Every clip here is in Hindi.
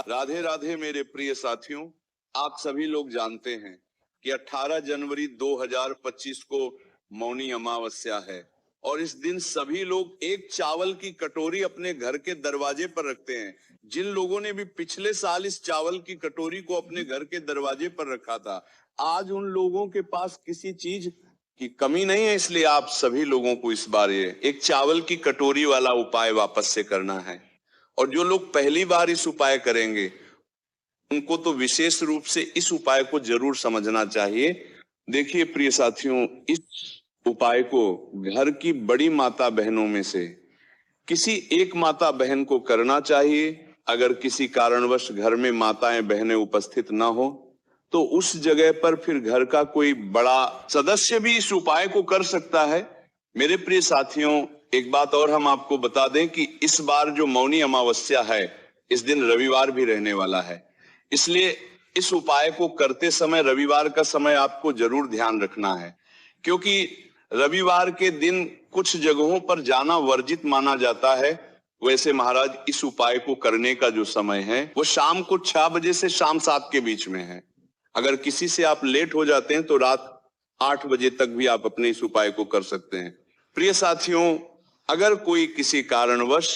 राधे राधे मेरे प्रिय साथियों, आप सभी लोग जानते हैं कि 18 जनवरी 2025 को मौनी अमावस्या है और इस दिन सभी लोग एक चावल की कटोरी अपने घर के दरवाजे पर रखते हैं। जिन लोगों ने भी पिछले साल इस चावल की कटोरी को अपने घर के दरवाजे पर रखा था, आज उन लोगों के पास किसी चीज की कमी नहीं है, इसलिए आप सभी लोगों को इस बार ये एक चावल की कटोरी वाला उपाय वापस से करना है। और जो लोग पहली बार इस उपाय करेंगे उनको तो विशेष रूप से इस उपाय को जरूर समझना चाहिए। देखिए प्रिय साथियों, इस उपाय को घर की बड़ी माता बहनों में से किसी एक माता बहन को करना चाहिए। अगर किसी कारणवश घर में माताएं बहनें उपस्थित ना हो तो उस जगह पर फिर घर का कोई बड़ा सदस्य भी इस उपाय को कर सकता है। मेरे प्रिय साथियों, एक बात और हम आपको बता दें कि इस बार जो मौनी अमावस्या है, इस दिन रविवार भी रहने वाला है, इसलिए इस उपाय को करते समय रविवार का समय आपको जरूर ध्यान रखना है, क्योंकि रविवार के दिन कुछ जगहों पर जाना वर्जित माना जाता है। वैसे महाराज, इस उपाय को करने का जो समय है वो शाम को 6 बजे से शाम 7 के बीच में है। अगर किसी से आप लेट हो जाते हैं तो रात 8 बजे तक भी आप अपने इस उपाय को कर सकते हैं। प्रिय साथियों, अगर कोई किसी कारणवश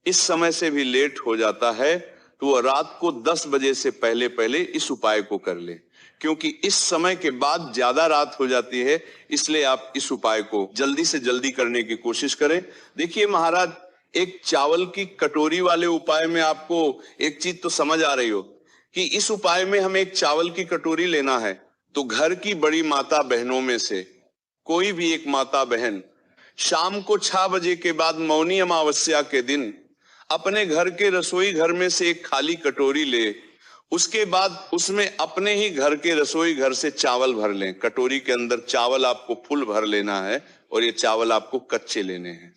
इस समय से भी लेट हो जाता है तो वह रात को 10 बजे से पहले पहले इस उपाय को कर ले, क्योंकि इस समय के बाद ज्यादा रात हो जाती है, इसलिए आप इस उपाय को जल्दी से जल्दी करने की कोशिश करें। देखिए महाराज, एक चावल की कटोरी वाले उपाय में आपको एक चीज तो समझ आ रही हो कि इस उपाय में हमें एक चावल की कटोरी लेना है, तो घर की बड़ी माता बहनों में से कोई भी एक माता बहन शाम को 6 बजे के बाद मौनी अमावस्या के दिन अपने घर के रसोई घर में से एक खाली कटोरी ले, उसके बाद उसमें अपने ही घर के रसोई घर से चावल भर लें। कटोरी के अंदर चावल आपको फुल भर लेना है और ये चावल आपको कच्चे लेने हैं।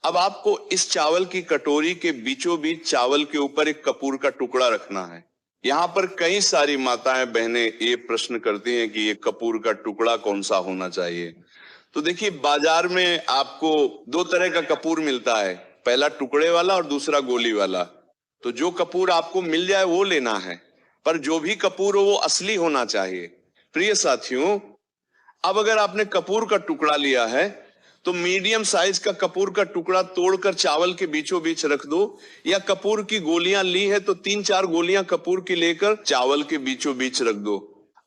अब आपको इस चावल की कटोरी के बीचों बीच चावल के ऊपर एक कपूर का टुकड़ा रखना है। यहाँ पर कई सारी माताएं बहनें ये प्रश्न करती हैं कि ये कपूर का टुकड़ा कौन सा होना चाहिए। तो देखिए, बाजार में आपको 2 तरह का कपूर मिलता है, पहला टुकड़े वाला और दूसरा गोली वाला। तो जो कपूर आपको मिल जाए वो लेना है, पर जो भी कपूर हो वो असली होना चाहिए। प्रिय साथियों, अब अगर आपने कपूर का टुकड़ा लिया है तो मीडियम साइज का कपूर का टुकड़ा तोड़कर चावल के बीचों बीच रख दो, या कपूर की गोलियां ली है तो 3-4 गोलियां कपूर की लेकर चावल के बीचों बीच रख दो।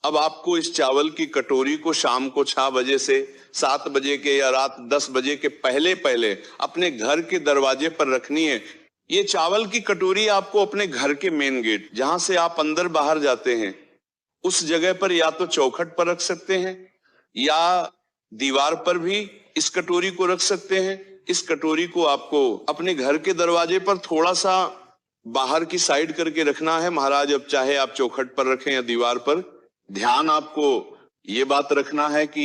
अब आपको इस चावल की कटोरी को शाम को 6 बजे से 7 बजे के या रात 10 बजे के पहले पहले अपने घर के दरवाजे पर रखनी है। ये चावल की कटोरी आपको अपने घर के मेन गेट, जहां से आप अंदर बाहर जाते हैं, उस जगह पर या तो चौखट पर रख सकते हैं या दीवार पर भी इस कटोरी को रख सकते हैं। इस कटोरी को आपको अपने घर के दरवाजे पर थोड़ा सा बाहर की साइड करके रखना है महाराज। अब चाहे आप चौखट पर रखें या दीवार पर, ध्यान आपको ये बात रखना है कि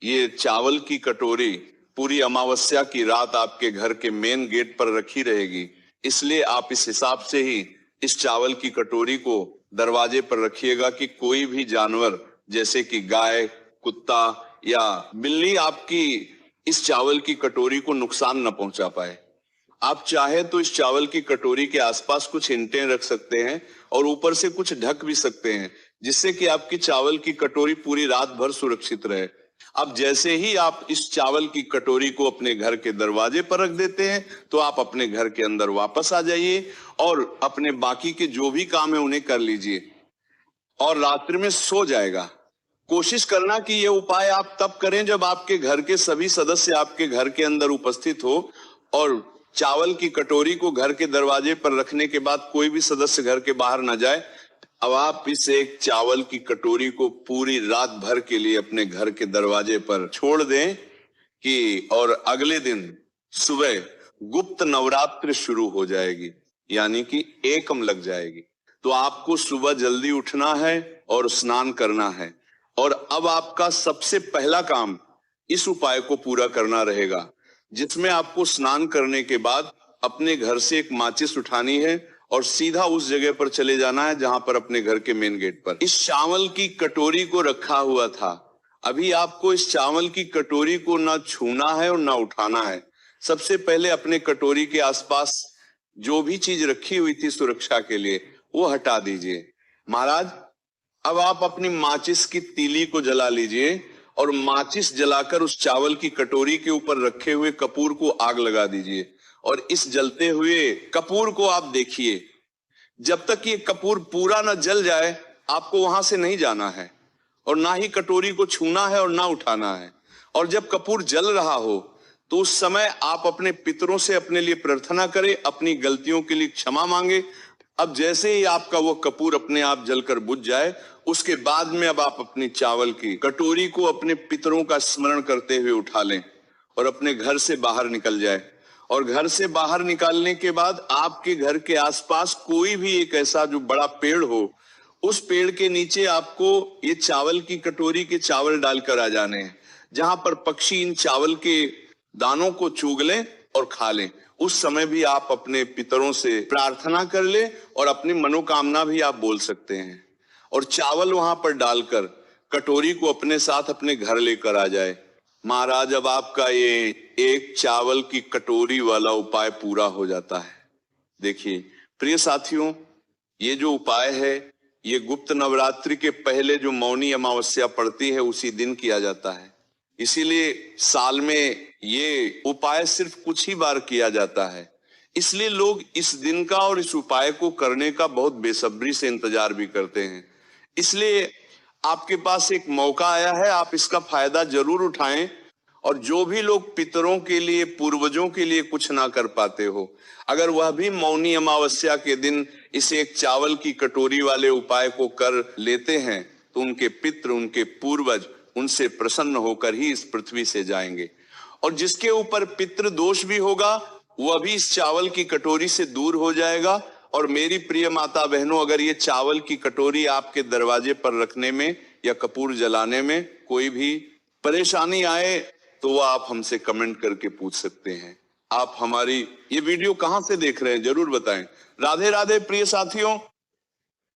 ये चावल की कटोरी पूरी अमावस्या की रात आपके घर के मेन गेट पर रखी रहेगी, इसलिए आप इस हिसाब से ही इस चावल की कटोरी को दरवाजे पर रखिएगा कि कोई भी जानवर जैसे कि गाय, कुत्ता या बिल्ली आपकी इस चावल की कटोरी को नुकसान न पहुंचा पाए। आप चाहे तो इस चावल की कटोरी के आसपास कुछ ईंटें रख सकते हैं और ऊपर से कुछ ढक भी सकते हैं, जिससे कि आपकी चावल की कटोरी पूरी रात भर सुरक्षित रहे। अब जैसे ही आप इस चावल की कटोरी को अपने घर के दरवाजे पर रख देते हैं तो आप अपने घर के अंदर वापस आ जाइए और अपने बाकी के जो भी काम है उन्हें कर लीजिए और रात्रि में सो जाएगा। कोशिश करना कि यह उपाय आप तब करें जब आपके घर के सभी सदस्य आपके घर के अंदर उपस्थित हो और चावल की कटोरी को घर के दरवाजे पर रखने के बाद कोई भी सदस्य घर के बाहर ना जाए। अब आप इस एक चावल की कटोरी को पूरी रात भर के लिए अपने घर के दरवाजे पर छोड़ दें कि और अगले दिन सुबह गुप्त नवरात्र शुरू हो जाएगी, यानी कि एकम लग जाएगी। तो आपको सुबह जल्दी उठना है और स्नान करना है और अब आपका सबसे पहला काम इस उपाय को पूरा करना रहेगा, जिसमें आपको स्नान करने के बाद अपने घर से एक माचिस उठानी है और सीधा उस जगह पर चले जाना है जहां पर अपने घर के मेन गेट पर इस चावल की कटोरी को रखा हुआ था। अभी आपको इस चावल की कटोरी को ना छूना है और ना उठाना है। सबसे पहले अपने कटोरी के आसपास जो भी चीज रखी हुई थी सुरक्षा के लिए, वो हटा दीजिए। महाराज, अब आप अपनी माचिस की तीली को जला लीजिए और माचिस जलाकर उस चावल की कटोरी के ऊपर रखे हुए कपूर को आग लगा दीजिए और इस जलते हुए कपूर को आप देखिए। जब तक ये कपूर पूरा न जल जाए आपको वहां से नहीं जाना है और ना ही कटोरी को छूना है और ना उठाना है। और जब कपूर जल रहा हो तो उस समय आप अपने पितरों से अपने लिए प्रार्थना करें, अपनी गलतियों के लिए क्षमा मांगे। अब जैसे ही आपका वो कपूर अपने आप जलकर बुझ जाए, उसके बाद में अब आप अपनी चावल की कटोरी को अपने पितरों का स्मरण करते हुए उठा लें और अपने घर से बाहर निकल जाए। और घर से बाहर निकालने के बाद आपके घर के आसपास कोई भी एक ऐसा जो बड़ा पेड़ हो, उस पेड़ के नीचे आपको ये चावल की कटोरी के चावल डालकर आ जाने हैं, जहां पर पक्षी इन चावल के दानों को चुग लें और खा लें। उस समय भी आप अपने पितरों से प्रार्थना कर ले और अपनी मनोकामना भी आप बोल सकते हैं और चावल वहां पर डालकर कटोरी को अपने साथ अपने घर लेकर आ जाए। महाराज, अब आपका ये एक चावल की कटोरी वाला उपाय पूरा हो जाता है। देखिए प्रिय साथियों, ये जो उपाय है ये गुप्त नवरात्रि के पहले जो मौनी अमावस्या पड़ती है उसी दिन किया जाता है। इसीलिए साल में ये उपाय सिर्फ कुछ ही बार किया जाता है। इसलिए लोग इस दिन का और इस उपाय को करने का बहुत बेसब्री से इंतजार भी करते हैं। इसलिए आपके पास एक मौका आया है, आप इसका फायदा जरूर उठाएं। और जो भी लोग पितरों के लिए, पूर्वजों के लिए कुछ ना कर पाते हो, अगर वह भी मौनी अमावस्या के दिन इस एक चावल की कटोरी वाले उपाय को कर लेते हैं तो उनके पितृ, उनके पूर्वज उनसे प्रसन्न होकर ही इस पृथ्वी से जाएंगे। और जिसके ऊपर पितृ दोष भी होगा वह भी इस चावल की कटोरी से दूर हो जाएगा। और मेरी प्रिय माता बहनों, अगर ये चावल की कटोरी आपके दरवाजे पर रखने में या कपूर जलाने में कोई भी परेशानी आए तो वह आप हमसे कमेंट करके पूछ सकते हैं। आप हमारी ये वीडियो कहां से देख रहे हैं जरूर बताएं। राधे राधे प्रिय साथियों।